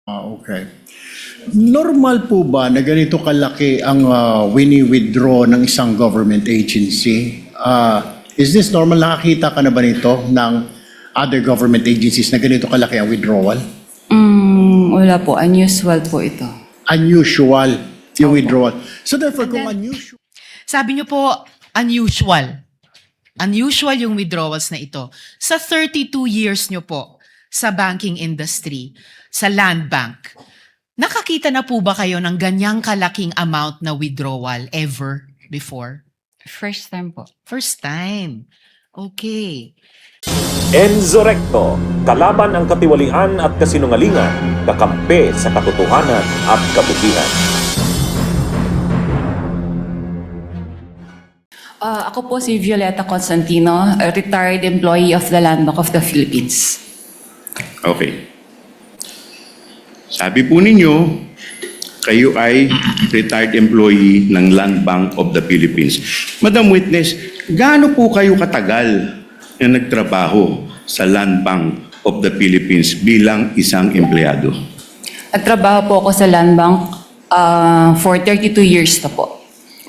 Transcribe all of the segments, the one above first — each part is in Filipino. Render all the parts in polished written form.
Okay. Normal po ba na ganito kalaki ang wini-withdraw ng isang government agency? Is this normal? Nakakita ka na ba nito ng other government agencies na ganito kalaki ang withdrawal? Wala po. Unusual po ito. Unusual yung withdrawal. So therefore, kung unusual, Sabi niyo po, unusual. Unusual yung withdrawals na ito. Sa 32 years niyo po sa banking industry, sa land bank, nakakita na po ba kayo ng ganyang kalaking amount na withdrawal ever before? First time po. First time. Okay. Enzo Recto, kalaban ang katiwalian at kasinungalingan, kakampi sa katotohanan at kabutihan. Ako po si Violeta Constantino, a retired employee of the Land Bank of the Philippines. Okay. Sabi po ninyo, kayo ay retired employee ng Land Bank of the Philippines. Madam Witness, gaano po kayo katagal na nagtrabaho sa Land Bank of the Philippines bilang isang empleyado? Nagtrabaho po ako sa Land Bank for 32 years na po.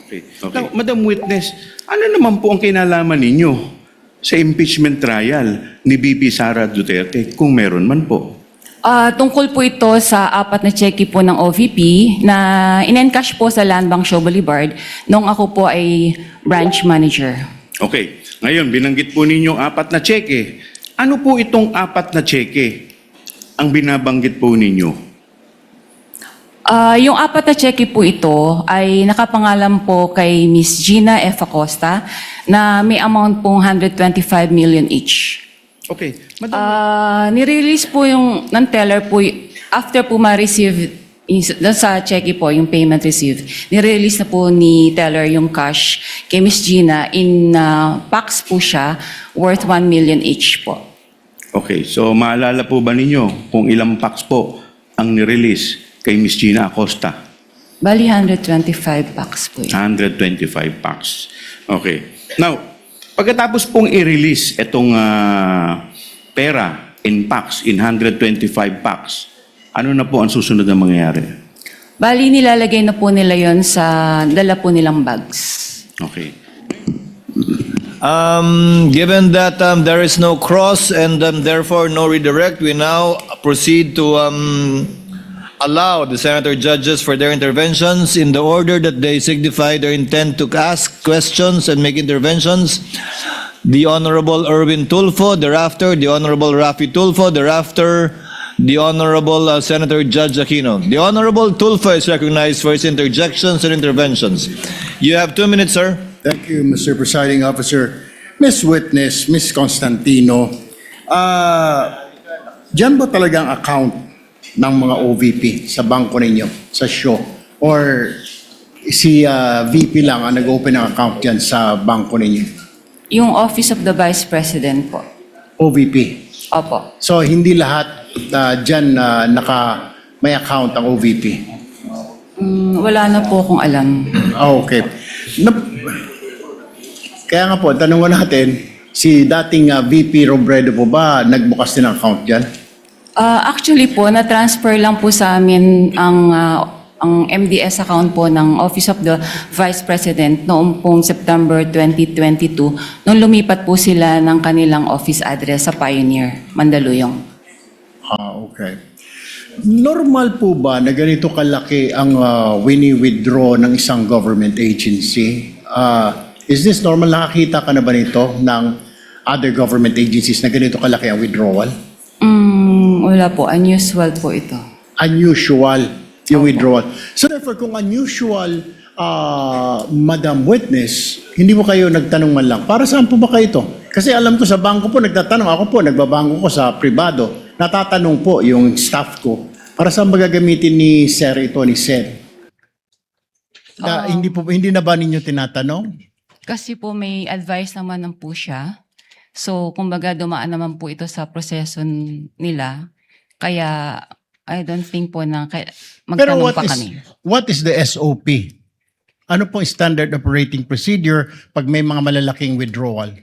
Okay. Now, Madam Witness, ano naman po ang kinalaman ninyo sa impeachment trial ni VP Sara Duterte kung meron man po? Tungkol po ito sa 4 na cheque po ng OVP na in-encash po sa Land Bank Show Boulevard nung ako po ay branch manager. Okay. Ngayon, binanggit po ninyo 4 na cheque. Ano po itong 4 na cheque ang binabanggit po ninyo? Yung 4 na cheque po ito ay nakapangalan po kay Miss Gina F. Acosta na may amount pong 125 million each. Okay. Madam, Nirelease po yung ng teller po after po ma-receive sa cheque po yung payment received. Nirelease na po ni teller yung cash kay Miss Gina in packs po siya worth 1 million each po. okay. So, maalala po ba ninyo kung ilang packs po ang nirelease kay Miss Gina Acosta? Bali 125 packs po yun. 125 packs. Okay. Now, pagkatapos pong i-release itong pera in packs, in 125 packs, ano na po ang susunod na mangyayari? Bali nilalagay na po nila yon sa dala po nilang bags. Okay. Given that there is no cross and therefore no redirect, we now proceed to allow the senator judges for their interventions in the order that they signify their intent to ask questions and make interventions. The Honorable Erwin Tulfo, thereafter the Honorable Rafi Tulfo, thereafter the Honorable Senator Judge Aquino. The Honorable Tulfo is recognized for his interjections and interventions. You have 2 minutes, sir. thank you, Mr. Presiding Officer. Miss Witness, Miss Constantino, dyan ba talagang account ng mga OVP sa bangko ninyo, sa show? Or si VP lang ang nag-open ng account dyan sa bangko ninyo? Yung Office of the Vice President po. OVP. Opo. So, hindi lahat dyan may account ang OVP. Wala na po akong alam. Okay. Kaya nga po, tanong natin, si dating VP Robredo po ba nagbukas din ng account dyan? Actually po, na-transfer lang po sa amin ang MDS account po ng Office of the Vice President noong pong September 2022 nung lumipat po sila ng kanilang office address sa Pioneer, Mandaluyong. Okay. Normal po ba na ganito kalaki ang wini-withdraw ng isang government agency? Is this normal? Nakakita ka na ba nito ng other government agencies na ganito kalaki ang withdrawal? Wala po, unusual po ito. Unusual yung withdrawal. So therefore, kung unusual, Madam Witness, hindi mo kayo nagtanong man lang, para saan po ba kayo ito? Kasi alam ko sa bangko po, nagtatanong. Ako po, nagbabangko ko sa pribado. Natatanong po yung staff ko, para saan ba gagamitin ni Sir ito, ni Sir? Hindi na ba ninyo tinatanong? Kasi po may advice naman po siya. So, kumbaga dumaan naman po ito sa proseso nila. Kaya, I don't think po na Pero magtanong pa kami. what is the SOP? Ano pong standard operating procedure pag may mga malalaking withdrawal?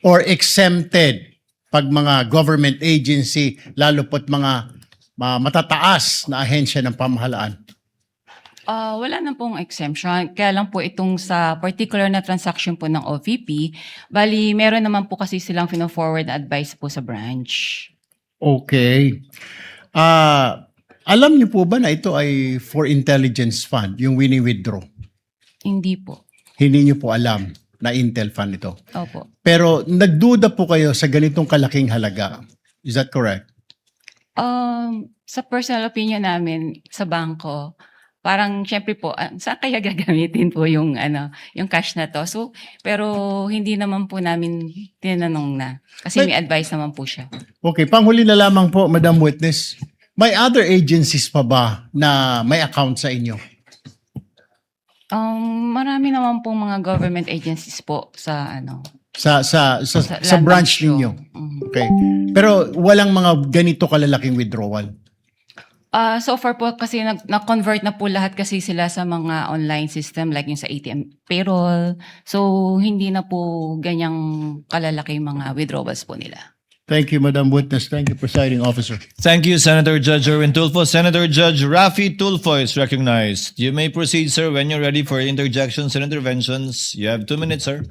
Or exempted pag mga government agency, lalo po't mga matataas na ahensya ng pamahalaan? Wala na pong exemption. Kaya lang po itong sa particular na transaction po ng OVP, bali meron naman po kasi silang fino-forward na advice po sa branch. Okay. Alam niyo po ba na ito ay for intelligence fund, yung wini-withdraw? Hindi po. Hindi niyo po alam na Intel fund ito. Opo. Pero nagduda po kayo sa ganitong kalaking halaga. Is that correct? Sa personal opinion namin sa bangko, parang syempre po, saan kaya gagamitin po yung yung cash na to? So, pero hindi naman po namin tinanong na. Kasi may advice naman po siya. Okay, panghuli na lamang po, Madam Witness. May other agencies pa ba na may account sa inyo? Marami naman pong mga government agencies po sa Sa land branch bank show. ninyo? Mhm. Okay. Pero walang mga ganito kalalaking withdrawal? So far po kasi na-convert na po lahat kasi sila sa mga online system like yung sa ATM payroll. So hindi na po ganyang kalalaki mga withdrawals po nila. Thank you, Madam Witness. Thank you, Presiding Officer. Thank you, Senator Judge Erwin Tulfo. Senator Judge Rafi Tulfo is recognized. You may proceed, sir, when you're ready for interjections and interventions. You have 2 minutes, sir.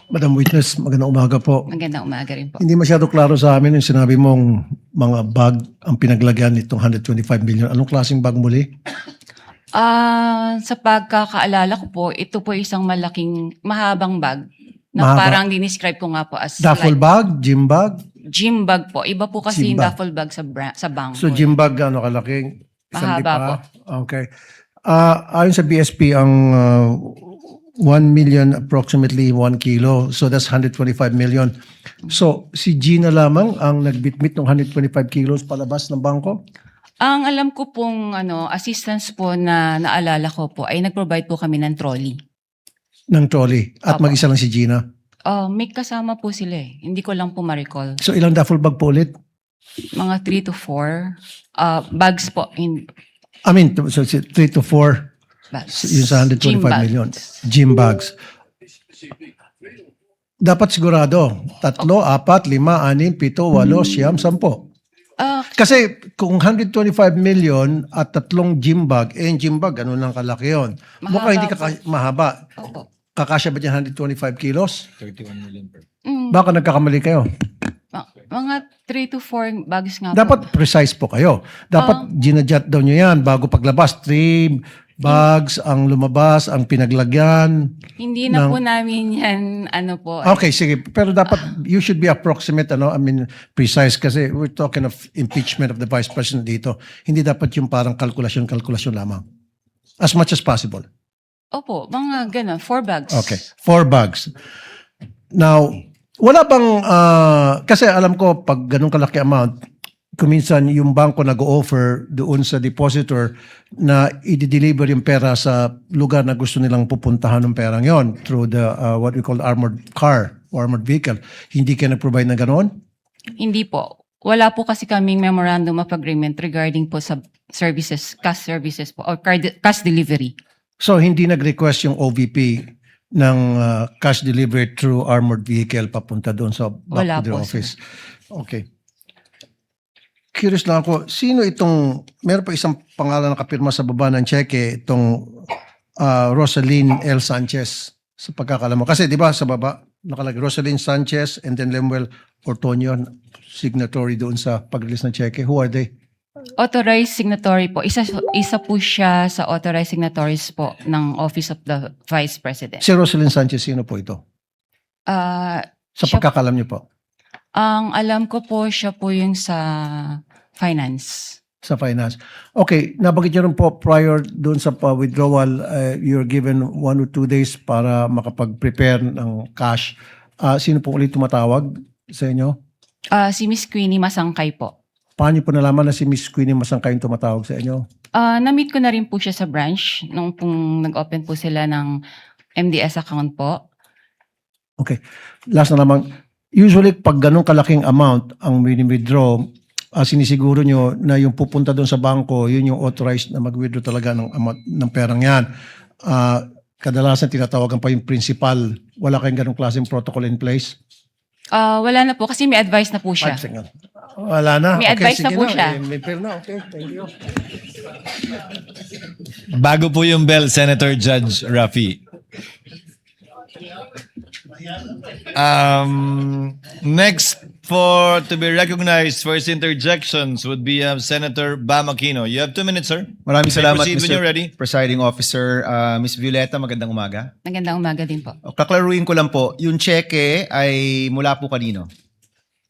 Madam Witness, magandang umaga po. Magandang umaga rin po. Hindi masyado klaro sa amin yung sinabi mong mga bag ang pinaglagyan nitong 125 million. Anong klaseng bag muli? Sa pagkakaalala ko po, ito po isang mahabang bag na Mahaba. parang dinescribe ko nga po as Duffel like bag? Gym bag? gym bag po. Iba po kasi Gym yung bag. duffel bag sa bangko. So gym bag ano kalaking? Isang Mahaba lipa? Okay. Ayon sa BSP, ang 1 million approximately 1 kilo. So that's 125 million. So si Gina lamang ang nagbitbit ng 125 kilos palabas ng bangko? Ang alam ko pong assistance po na naalala ko po ay nag-provide po kami ng trolley. Ng trolley. At Opo. mag-isa lang si Gina. May kasama po sila eh. Hindi ko lang po ma-recall. So ilang duffel bag po ulit? Mga 3 to 4 bags po. I mean, so 3 to 4. Bags. Yung sa 125 Gym bags. million. Gym bags. Dapat sigurado. 3, 4, 5, 6, 7, 8, 9, 10. Kasi kung 125 million at 3 gym bag, yung gym bag, ano nang kalaki yun? Mahaba Mukhang hindi po. mahaba. Opo. Kakasya ba dyan 125 kilos? 31 million per. Baka nagkakamali kayo. Mga 3 to 4 bags nga po. Dapat precise po kayo. Dapat ginadjot daw nyo yan bago paglabas. 3 bags ang lumabas, ang pinaglagyan. Hindi na ng- po namin yan, po. Okay, sige. Pero dapat you should be approximate, precise kasi we're talking of impeachment of the Vice President dito. Hindi dapat yung parang kalkulasyon lamang. As much as possible. Opo, mga ganun, 4 bags. Okay. 4 bags. Now, wala bang, kasi alam ko pag ganun kalaki amount, kuminsan yung bangko nag-offer doon sa depositor na i-deliver yung pera sa lugar na gusto nilang pupuntahan ng perang yon through the what we call armored car or armored vehicle. Hindi kayo nag-provide ng ganoon? Hindi po. Wala po kasi kaming memorandum of agreement regarding po sa services, cash services po, or cash delivery. So hindi nag-request yung OVP ng cash delivery through armored vehicle papunta doon sa Wala back to the po, office? Okay. Curious lang ako, sino itong, meron pa isang pangalan nakapirma sa baba ng cheque, itong Rosaline L. Sanchez, sa pagkakalam mo. Kasi di ba sa baba, nakalagay Rosaline Sanchez and then Lemuel Ortonio, signatory doon sa pag-release ng cheque. Who are they? Authorized signatory po. Isa po siya sa authorized signatories po ng Office of the Vice President. Si Rosaline Sanchez, sino po ito? Sa Siya- pagkakalam niyo po, Ang alam ko po, siya po yung sa finance. sa finance. Okay, nabanggit niyo rin po prior doon sa withdrawal, you're given 1 or 2 days para makapag-prepare ng cash. Sino po ulit tumatawag sa inyo? Si Miss Queenie Masangkay po. Paano niyo po nalaman na si Miss Queenie Masangkay yung tumatawag sa inyo? Na-meet ko na rin po siya sa branch nung pong nag-open po sila ng MDS account po. Okay. Last na naman, usually pag ganun kalaking amount ang withdraw, sinisiguro nyo na yung pupunta doon sa bangko, yun yung authorized na mag-withdraw talaga ng amount ng perang yan. kadalasan tinatawagan pa yung principal. Wala kayong ganong klaseng protocol in place? Wala na po kasi may advice na po siya. Wala na. May advice na sige po siya. May fair na. Okay, thank you. Bago po yung bell, Senator Judge Rafi. Next to be recognized for his interjections would be Senator Bam Aquino. You have 2 minutes, sir. Maraming You may salamat, proceed when you're ready. Presiding Officer. Miss Violeta, magandang umaga. Magandang umaga din po. Kaklaruin ko lang po, yung cheque ay mula po kanino?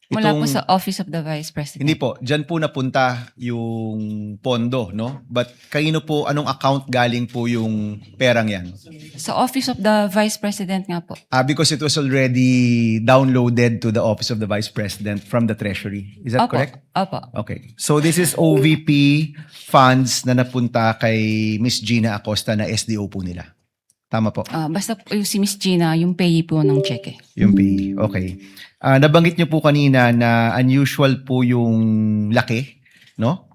Mula po Itong- sa Office of the Vice President. Hindi po, dyan po napunta yung pondo, no? But kanino po, anong account galing po yung perang yan? Sa Office of the Vice President nga po. Because it was already downloaded to the Office of the Vice President from the Treasury. Is that Opo. correct? Opo. Okay. So this is OVP funds na napunta kay Miss Gina Acosta na SDO po nila. Tama po. Basta po yung si Miss Gina, yung payee po ng cheque. Yung pay. Okay. Nabanggit niyo po kanina na unusual po yung laki, no?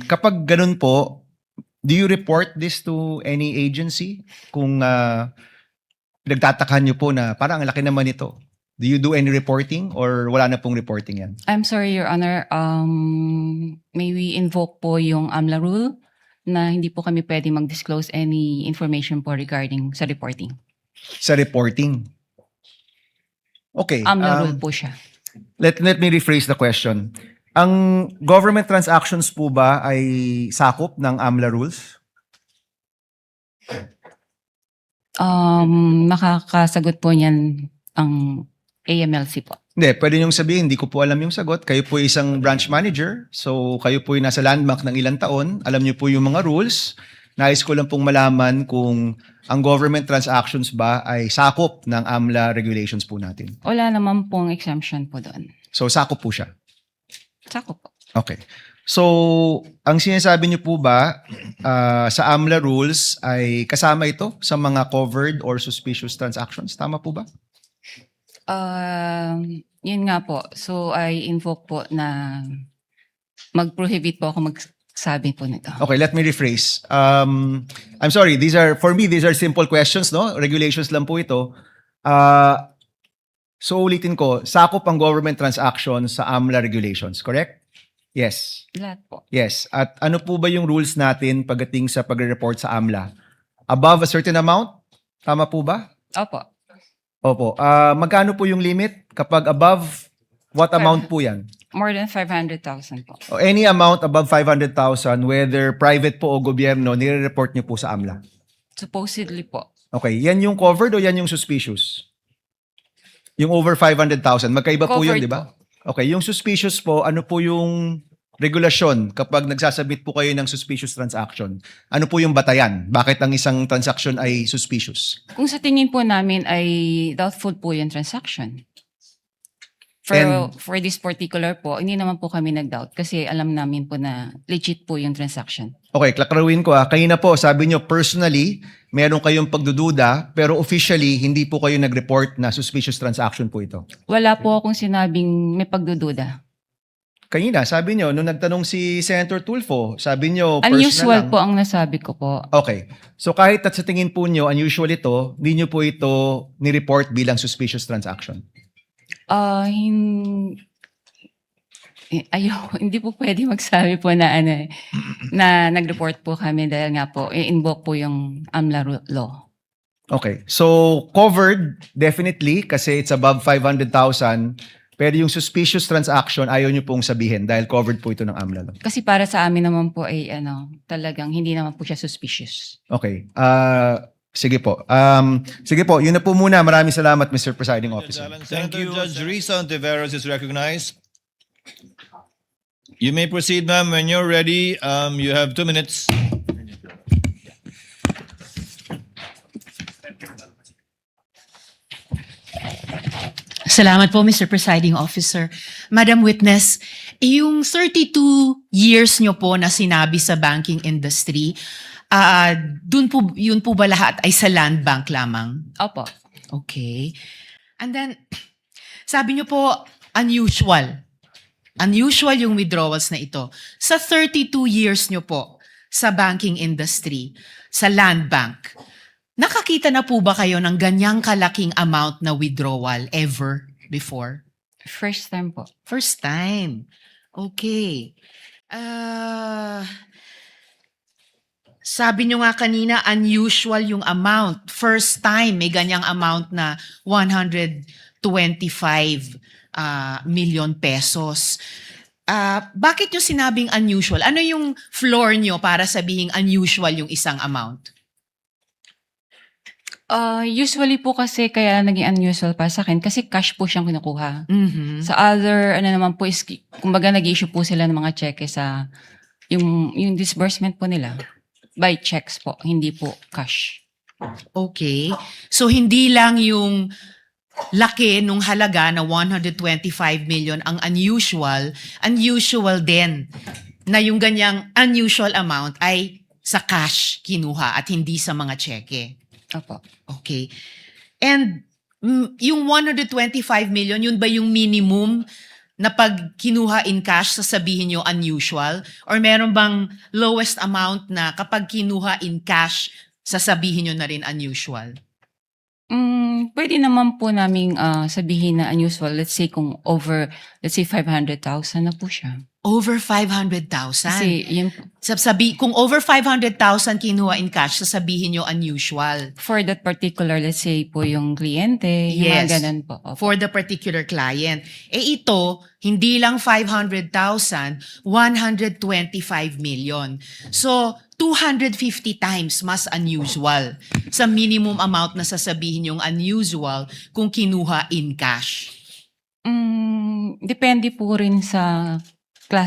Kapag ganun po, do you report this to any agency? Kung pinagtatakahan niyo po na parang ang laki naman ito. Do you do any reporting or wala na pong reporting yan? I'm sorry, Your Honor. May we invoke po yung AMLA rule na hindi po kami pwede mag-disclose any information po regarding sa reporting. Sa reporting? Okay. AMLA rule po siya. Let me rephrase the question. Ang government transactions po ba ay sakop ng AMLA rules? Makakasagot po niyan ang AMLC po. Hindi, pwede niyong sabihin, hindi ko po alam yung sagot. Kayo po isang branch manager, so kayo po yung nasa land bank ng ilang taon. Alam niyo po yung mga rules. Nais ko lang pong malaman kung ang government transactions ba ay sakop ng AMLA regulations po natin. Wala naman pong exemption po doon. So sakop po siya. Sakop po. Okay. So, ang sinasabi niyo po ba sa AMLA rules ay kasama ito sa mga covered or suspicious transactions? Tama po ba? Yun nga po. So, I invoke po na mag-prohibit po ako magsabi po nito. Okay, let me rephrase. I'm sorry, for me, these are simple questions, no? Regulations lang po ito. So, ulitin ko, sakop ang government transactions sa AMLA regulations, correct? Yes. Lahat po. Yes. At ano po ba yung rules natin pagdating sa pagre-report sa AMLA? Above a certain amount? Tama po ba? Opo. Opo. Magkano po yung limit? Kapag above, what amount po yan? More than 500,000 po. O any amount above 500,000, whether private po o gobyerno, nire-report niyo po sa AMLA. Supposedly po. Okay. Yan yung covered o yan yung suspicious? Yung over 500,000. Magkaiba po yun, Covered di ba? Okay. Yung suspicious po, ano po yung regulasyon kapag nagsasubmit po kayo ng suspicious transaction? Ano po yung batayan? Bakit ang isang transaction ay suspicious? Kung sa tingin po namin ay doubtful po yung transaction. And- For this particular po, hindi naman po kami nag-doubt kasi alam namin po na legit po yung transaction. Okay, klaklaruin ko. Kanina po, sabi nyo personally, meron kayong pagdududa, pero officially, hindi po kayo nag-report na suspicious transaction po ito. Wala po akong sinabing may pagdududa. Kanina, sabi nyo, nung nagtanong si Senator Tulfo, sabi nyo personal Unusual lang. po ang nasabi ko po. Okay. So kahit at sa tingin po nyo, unusual ito, hindi nyo po ito ni-report bilang suspicious transaction. Hindi po pwede magsabi po na na nag-report po kami dahil nga po i-invoke po yung AMLA law. Okay. So covered, definitely, kasi it's above 500,000. Pero yung suspicious transaction, ayaw nyo pong sabihin dahil covered po ito ng AMLA law. Kasi para sa amin naman po ay talagang hindi naman po siya suspicious. Okay. Sige po. Sige po, yun na po muna. Maraming salamat, Mr. Presiding Officer. Thank you. Judge Risa Ontiveros is recognized. You may proceed, ma'am. When you're ready, you have 2 minutes. Salamat po, Mr. Presiding Officer. Madam Witness, yung 32 years nyo po na sinabi sa banking industry, yun po ba lahat ay sa land bank lamang? Opo. Okay. And then, sabi nyo po, unusual. Unusual yung withdrawals na ito. Sa 32 years nyo po sa banking industry, sa land bank, Nakakita na po ba kayo ng ganyang kalaking amount na withdrawal ever before? First time po. First time. Okay. Sabi nyo nga kanina, unusual yung amount. First time, may ganyang amount na 125 million pesos. Bakit nyo sinabing unusual? Ano yung floor nyo para sabihing unusual yung isang amount? Usually po kasi kaya naging unusual para sa akin kasi cash po siyang kinukuha. Mhm. Sa other, ano naman po is, kumbaga nag-issue po sila ng mga cheque sa, yung disbursement po nila. By checks po, hindi po cash. Okay. So hindi lang yung laki nung halaga na 125 million ang unusual din na yung ganyang unusual amount ay sa cash kinuha at hindi sa mga cheque. Opo. Okay. And yung 125 million, yun ba yung minimum na pag kinuha in cash, sasabihin nyo unusual? Or meron bang lowest amount na kapag kinuha in cash, sasabihin nyo na rin unusual? Pwede naman po naming sabihin na unusual. Let's say kung over, let's say 500,000 na po siya. Over 500,000. Kasi yun, Kung over 500,000 kinuha in cash, sasabihin nyo unusual. for that particular, let's say po yung kliyente, yung Yes. mga ganun po. Opo. For the particular client. Ito, hindi lang 500,000, 125 million. So, 250 times mas unusual sa minimum amount na sasabihin yung unusual kung kinuha in cash. Depende po rin sa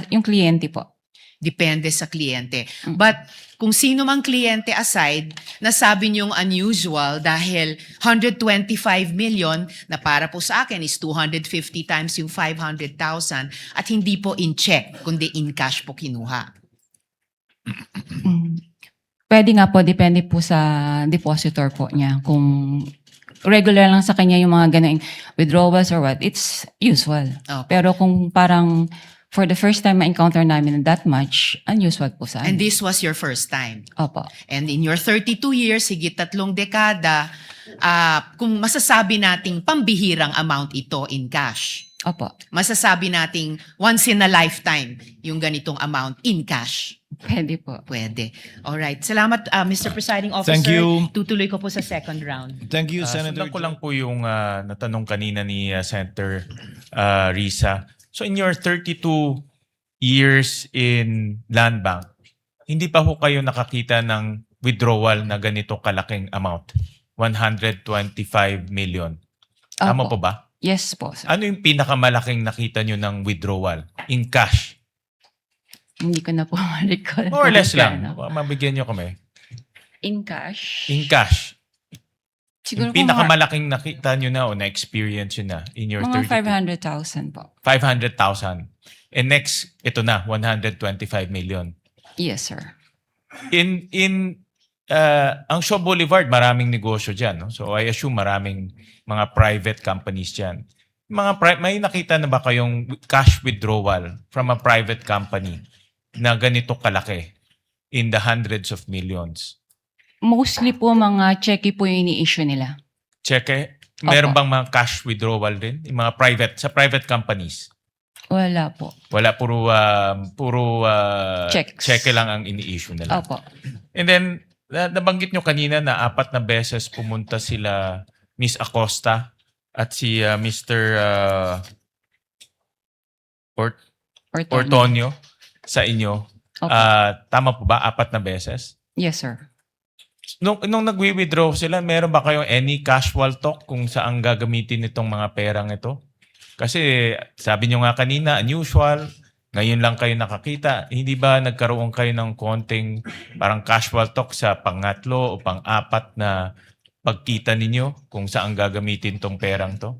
yung kliyente po. Depende sa kliyente. But kung sino mang kliyente aside, nasabi niyong unusual dahil 125 million na para po sa akin is 250 times yung 500,000 at hindi po in check, kundi in cash po kinuha. Pwede nga po, depende po sa depositor po niya. Kung regular lang sa kanya yung mga ganun withdrawals or what, it's usual. Opo. Pero kung parang for the first time ma-encounter namin that much, unusual po sa And amin. this was your first time. Opo. And in your 32 years, higit 3 dekada, kung masasabi nating pambihirang amount ito in cash, Opo. masasabi nating once in a lifetime yung ganitong amount in cash. Pwede po. Pwede. Alright. Salamat, Mr. Presiding Officer. Thank you. Tutuloy ko po sa second round. Thank you, Senator. Sundan ko lang po yung natanong kanina ni Senator Risa. So in your 32 years in Land Bank, hindi pa ho kayo nakakita ng withdrawal na ganito kalaking amount? 125 million. Tama Opo. po ba? Yes po. Sir. Ano yung pinakamalaking nakita nyo ng withdrawal? In cash? Hindi ko na po ma-recall. More or less Magkano. lang. Mabigyan nyo kami. In cash? In cash. Siguro Yung po pinakamalaking nakita nyo na o na-experience nyo na in your mga 32. 500,000 po. 500,000. And next, ito na, 125 million. Yes, sir. Ang Shaw Boulevard, maraming negosyo dyan. No? So I assume maraming mga private companies dyan. May nakita na ba kayong cash withdrawal from a private company na ganito kalaki in the hundreds of millions? Mostly po mga cheque po yung ini-issue nila. Cheque? Meron Opo. bang mga cash withdrawal din? Yung mga sa private companies? Wala po. Wala, puro Checks. cheque lang ang ini-issue nila. Opo. And then, nabanggit nyo kanina na 4 na beses pumunta sila Miss Acosta at si Mr. Ortonio sa inyo. Opo. Tama po ba? 4 na beses? Yes, sir. Nung nagwi-withdraw sila, meron ba kayong any casual talk kung saan gagamitin itong mga perang ito? Kasi sabi nyo nga kanina, unusual, ngayon lang kayo nakakita. Hindi ba nagkaroon kayo ng konting parang casual talk sa pangatlo o pang-4 na pagkita ninyo kung saan gagamitin tong perang to?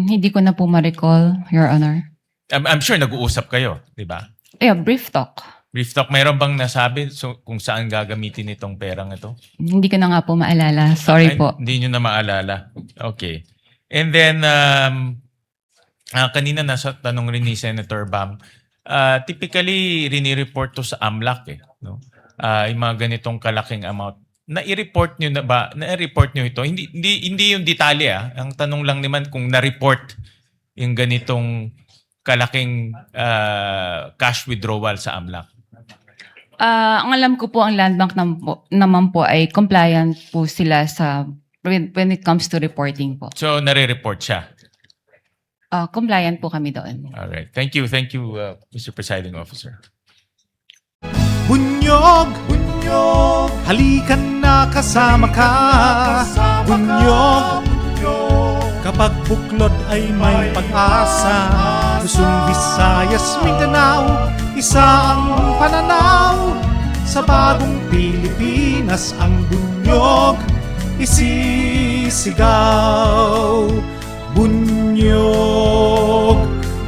Hindi ko na po ma-recall, Your Honor. I'm sure nag-uusap kayo, di ba? Yeah, brief talk. Brief talk, mayroon bang nasabi kung saan gagamitin itong perang ito? Hindi ko na nga po maalala. Sorry Ay, po. Hindi nyo na maalala. Okay. And then, kanina nasa tanong rin ni Senator Bam, typically rini-report to sa AMLAC. No? Yung mga ganitong kalaking amount. na-report nyo na ba? Na-report nyo ito? Hindi yung detalye Ang tanong lang naman kung na-report yung ganitong kalaking cash withdrawal sa AMLAC. Ang alam ko po, ang Land Bank naman po ay compliant po sila sa when it comes to reporting po. So, nare-report siya. Compliant po kami doon. Alright. Thank you, Mr. Presiding Officer. Bunyog, bunyog, halikan na kasama ka. Bunyog, kapag buklod ay may pag-asa. Luzon, Visayas, Mindanao, isa ang pananaw. Sa bagong Pilipinas ang bunyog isisigaw. Bunyog,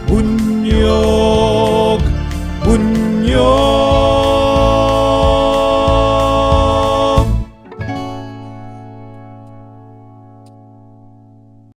bunyog, bunyog.